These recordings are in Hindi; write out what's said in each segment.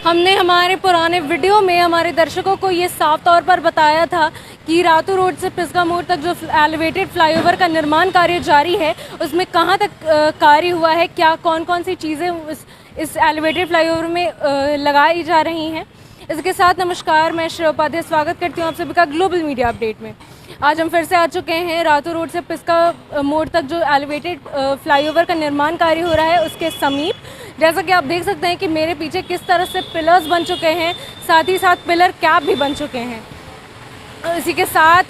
हमने हमारे पुराने वीडियो में हमारे दर्शकों को ये साफ तौर पर बताया था कि रातू रोड से पिस्का मोड़ तक जो एलिवेटेड फ्लाईओवर का निर्माण कार्य जारी है, उसमें कहाँ तक कार्य हुआ है, क्या कौन कौन सी चीज़ें इस एलिवेटेड फ्लाईओवर में लगाई जा रही हैं। इसके साथ नमस्कार, मैं श्रेया उपाध्याय स्वागत करती हूँ आप सभी का ग्लोबल मीडिया अपडेट में। आज हम फिर से आ चुके हैं रातू रोड से पिस्का मोड़ तक जो एलिवेटेड फ्लाईओवर का निर्माण कार्य हो रहा है उसके समीप। जैसा कि आप देख सकते हैं कि मेरे पीछे किस तरह से पिलर्स बन चुके हैं, साथ ही साथ पिलर कैप भी बन चुके हैं। इसी के साथ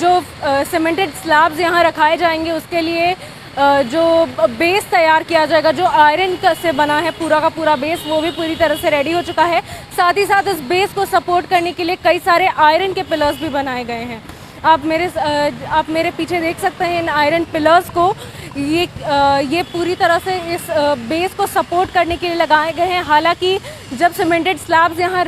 जो सीमेंटेड स्लैब्स यहाँ रखाए जाएंगे उसके लिए जो बेस तैयार किया जाएगा, जो आयरन से बना है पूरा का पूरा बेस, वो भी पूरी तरह से रेडी हो चुका है। साथ ही साथ इस बेस को सपोर्ट करने के लिए कई सारे आयरन के पिलर्स भी बनाए गए हैं। आप मेरे पीछे देख सकते हैं इन आयरन पिलर्स को। ये पूरी तरह से इस बेस को सपोर्ट करने के लिए लगाए गए हैं। हालांकि जब सीमेंटेड स्लैब्स यहाँ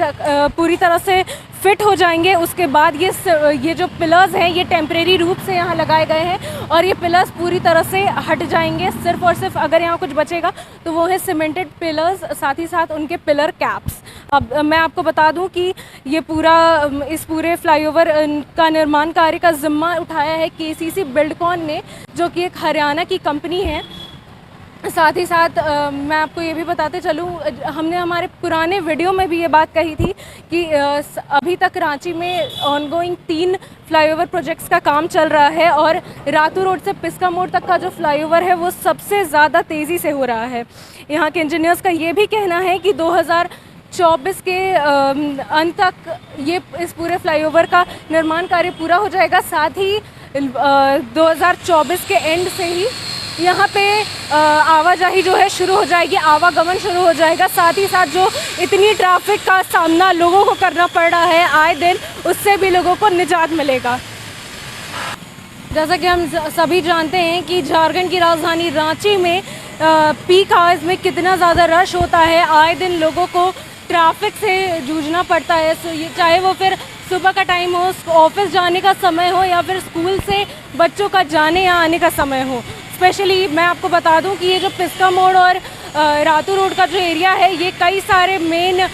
पूरी तरह से फिट हो जाएंगे उसके बाद ये जो पिलर्स हैं ये टेम्परेरी रूप से यहाँ लगाए गए हैं और ये पिलर्स पूरी तरह से हट जाएंगे। सिर्फ और सिर्फ अगर यहाँ कुछ बचेगा तो वो है सीमेंटेड पिलर्स, साथ ही साथ उनके पिलर कैप्स। अब मैं आपको बता दूं कि इस पूरे फ्लाईओवर का निर्माण कार्य का जिम्मा उठाया है केसीसी बिल्डकॉन ने, जो कि एक हरियाणा की कंपनी है। साथ ही साथ मैं आपको ये भी बताते चलूँ, हमने हमारे पुराने वीडियो में भी ये बात कही थी कि अभी तक रांची में ऑनगोइंग 3 फ्लाईओवर प्रोजेक्ट्स का काम चल रहा है और रातू रोड से पिस्का मोड़ तक का जो फ्लाईओवर है वो सबसे ज़्यादा तेज़ी से हो रहा है। यहाँ के इंजीनियर्स का ये भी कहना है कि 2024 के अंत तक इस पूरे फ्लाईओवर का निर्माण कार्य पूरा हो जाएगा। साथ ही 2024 के एंड से ही यहाँ पे आवाजाही जो है शुरू हो जाएगी, आवागमन शुरू हो जाएगा। साथ ही साथ जो इतनी ट्रैफिक का सामना लोगों को करना पड़ रहा है आए दिन, उससे भी लोगों को निजात मिलेगा। जैसा कि हम सभी जानते हैं कि झारखंड की राजधानी रांची में पीक आवर्स में कितना ज़्यादा रश होता है। आए दिन लोगों को ट्रैफिक से जूझना पड़ता है, चाहे वो फिर सुबह का टाइम हो, ऑफिस जाने का समय हो या फिर स्कूल से बच्चों का जाने या आने का समय हो। स्पेशली मैं आपको बता दूं कि ये जो पिस्का मोड़ और रातू रोड का जो एरिया है, ये कई सारे मेन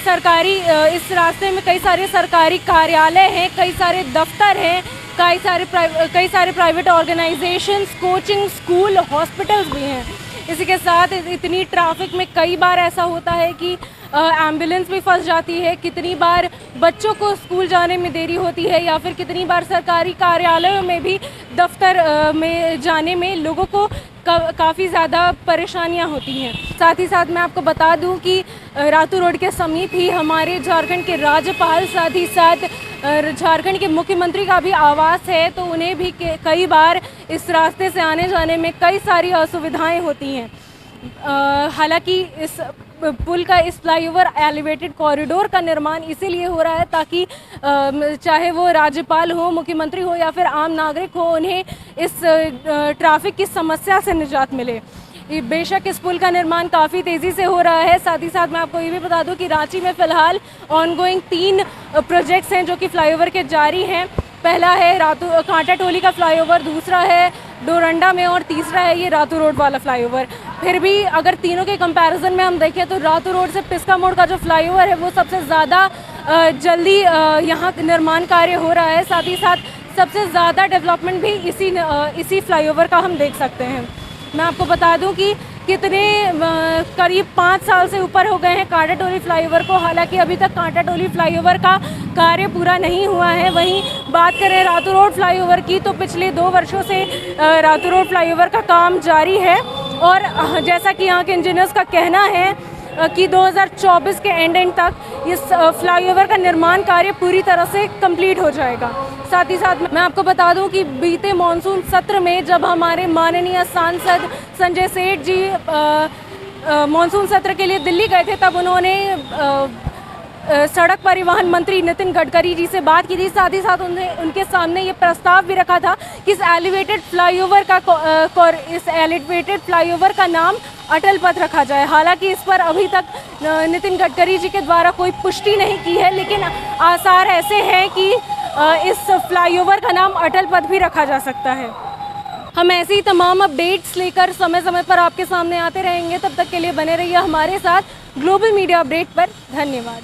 सरकारी इस रास्ते में कई सारे सरकारी कार्यालय हैं, कई सारे दफ्तर हैं, कई सारे private organisations, coaching school, hospitals भी हैं। इसी के साथ इतनी ट्रैफिक में कई बार ऐसा होता है कि एम्बुलेंस भी फंस जाती है, कितनी बार बच्चों को स्कूल जाने में देरी होती है या फिर कितनी बार सरकारी कार्यालयों में भी दफ्तर में जाने में लोगों को काफ़ी ज़्यादा परेशानियां होती हैं। साथ ही साथ मैं आपको बता दूं कि रातू रोड के समीप ही हमारे झारखंड के राज्यपाल, साथ ही साथ झारखंड के मुख्यमंत्री का भी आवास है, तो उन्हें भी कई बार इस रास्ते से आने जाने में कई सारी असुविधाएं होती हैं। हालांकि इस पुल का, इस फ्लाईओवर एलिवेटेड कॉरिडोर का निर्माण इसीलिए हो रहा है ताकि चाहे वो राज्यपाल हो, मुख्यमंत्री हो या फिर आम नागरिक हो, उन्हें इस ट्रैफिक की समस्या से निजात मिले। बेशक इस पुल का निर्माण काफ़ी तेज़ी से हो रहा है। साथ ही साथ मैं आपको ये भी बता दूं कि रांची में फ़िलहाल ऑनगोइंग 3 प्रोजेक्ट्स हैं जो कि फ्लाईओवर के जारी हैं। पहला है कांटा टोली का फ्लाईओवर, दूसरा है डोरंडा में और तीसरा है ये रातू रोड वाला फ्लाईओवर। फिर भी अगर तीनों के कंपैरिजन में हम देखें तो रातू रोड से पिस्का मोड़ का जो फ्लाईओवर है वो सबसे ज़्यादा जल्दी यहाँ निर्माण कार्य हो रहा है। साथ ही साथ सबसे ज़्यादा डेवलपमेंट भी इसी फ्लाईओवर का हम देख सकते हैं। मैं आपको बता दूं कि करीब 5 साल से ऊपर हो गए हैं कांटा टोली फ्लाईओवर को। हालांकि अभी तक कांटा टोली फ्लाईओवर का कार्य पूरा नहीं हुआ है। वहीं बात करें रातू रोड फ्लाईओवर की तो पिछले 2 वर्षों से रातू रोड फ्लाईओवर का काम जारी है और जैसा कि यहाँ के इंजीनियर्स का कहना है कि 2024 के एंड तक इस फ्लाईओवर का निर्माण कार्य पूरी तरह से कंप्लीट हो जाएगा। साथ ही साथ मैं आपको बता दूं कि बीते मॉनसून सत्र में जब हमारे माननीय सांसद संजय सेठ जी मॉनसून सत्र के लिए दिल्ली गए थे, तब उन्होंने सड़क परिवहन मंत्री नितिन गडकरी जी से बात की थी। साथ ही साथ उनके सामने ये प्रस्ताव भी रखा था कि इस एलिवेटेड फ्लाईओवर का नाम अटल पथ रखा जाए। हालांकि इस पर अभी तक नितिन गडकरी जी के द्वारा कोई पुष्टि नहीं की है, लेकिन आसार ऐसे हैं कि इस फ्लाईओवर का नाम अटल पथ भी रखा जा सकता है। हम ऐसे ही तमाम अपडेट्स लेकर समय समय पर आपके सामने आते रहेंगे। तब तक के लिए बने रहिए हमारे साथ ग्लोबल मीडिया अपडेट पर। धन्यवाद।